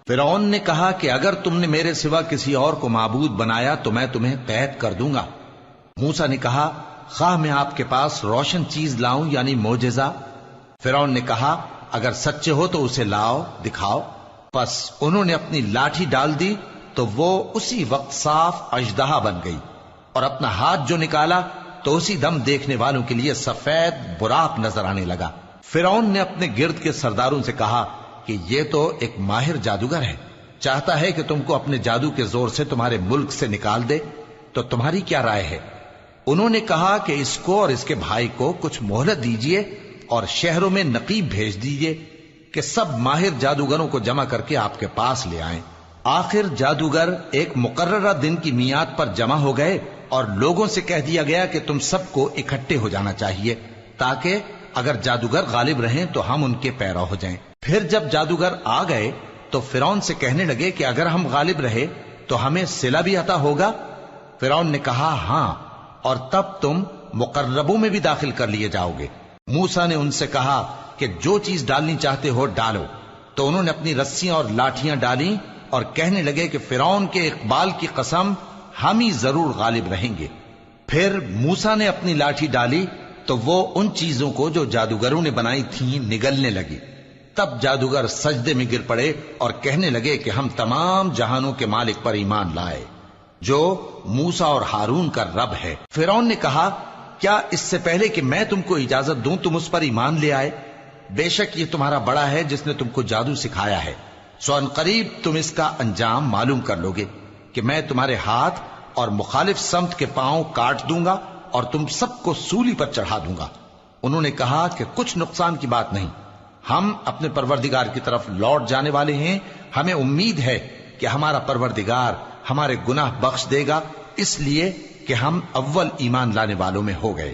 فرعون نے کہا کہ اگر تم نے میرے سوا کسی اور کو معبود بنایا تو میں تمہیں قید کر دوں گا۔ موسیٰ نے کہا خواہ میں آپ کے پاس روشن چیز لاؤں یعنی معجزہ؟ فرعون نے کہا اگر سچے ہو تو اسے لاؤ، دکھاؤ۔ پس انہوں نے اپنی لاٹھی ڈال دی تو وہ اسی وقت صاف اژدہا بن گئی، اور اپنا ہاتھ جو نکالا تو اسی دم دیکھنے والوں کے لیے سفید براق نظر آنے لگا۔ فرعون نے اپنے گرد کے سرداروں سے کہا کہ یہ تو ایک ماہر جادوگر ہے، چاہتا ہے کہ تم کو اپنے جادو کے زور سے تمہارے ملک سے نکال دے، تو تمہاری کیا رائے ہے؟ انہوں نے کہا کہ اس کو اور اس کے بھائی کو کچھ مہلت دیجئے اور شہروں میں نقیب بھیج دیجئے کہ سب ماہر جادوگروں کو جمع کر کے آپ کے پاس لے آئیں۔ آخر جادوگر ایک مقررہ دن کی میعاد پر جمع ہو گئے اور لوگوں سے کہہ دیا گیا کہ تم سب کو اکٹھے ہو جانا چاہیے تاکہ اگر جادوگر غالب رہیں تو ہم ان کے پیرو ہو جائیں۔ پھر جب جادوگر آ گئے تو فرعون سے کہنے لگے کہ اگر ہم غالب رہے تو ہمیں صلہ بھی عطا ہوگا؟ فرعون نے کہا ہاں، اور تب تم مقربوں میں بھی داخل کر لیے جاؤ گے۔ موسیٰ نے ان سے کہا کہ جو چیز ڈالنی چاہتے ہو ڈالو، تو انہوں نے اپنی رسیاں اور لاٹھیاں ڈالیں اور کہنے لگے کہ فرعون کے اقبال کی قسم ہم ہی ضرور غالب رہیں گے۔ پھر موسیٰ نے اپنی لاٹھی ڈالی تو وہ ان چیزوں کو جو جادوگروں نے بنائی تھیں نگلنے لگی۔ تب جادوگر سجدے میں گر پڑے اور کہنے لگے کہ ہم تمام جہانوں کے مالک پر ایمان لائے جو موسیٰ اور ہارون کا رب ہے۔ فرعون نے کہا کیا اس سے پہلے کہ میں تم کو اجازت دوں تم اس پر ایمان لے آئے؟ بے شک یہ تمہارا بڑا ہے جس نے تم کو جادو سکھایا ہے، سو ان قریب تم اس کا انجام معلوم کر لو گے کہ میں تمہارے ہاتھ اور مخالف سمت کے پاؤں کاٹ دوں گا اور تم سب کو سولی پر چڑھا دوں گا۔ انہوں نے کہا کہ کچھ نقصان کی بات نہیں، ہم اپنے پروردگار کی طرف لوٹ جانے والے ہیں، ہمیں امید ہے کہ ہمارا پروردگار ہمارے گناہ بخش دے گا، اس لیے کہ ہم اول ایمان لانے والوں میں ہو گئے۔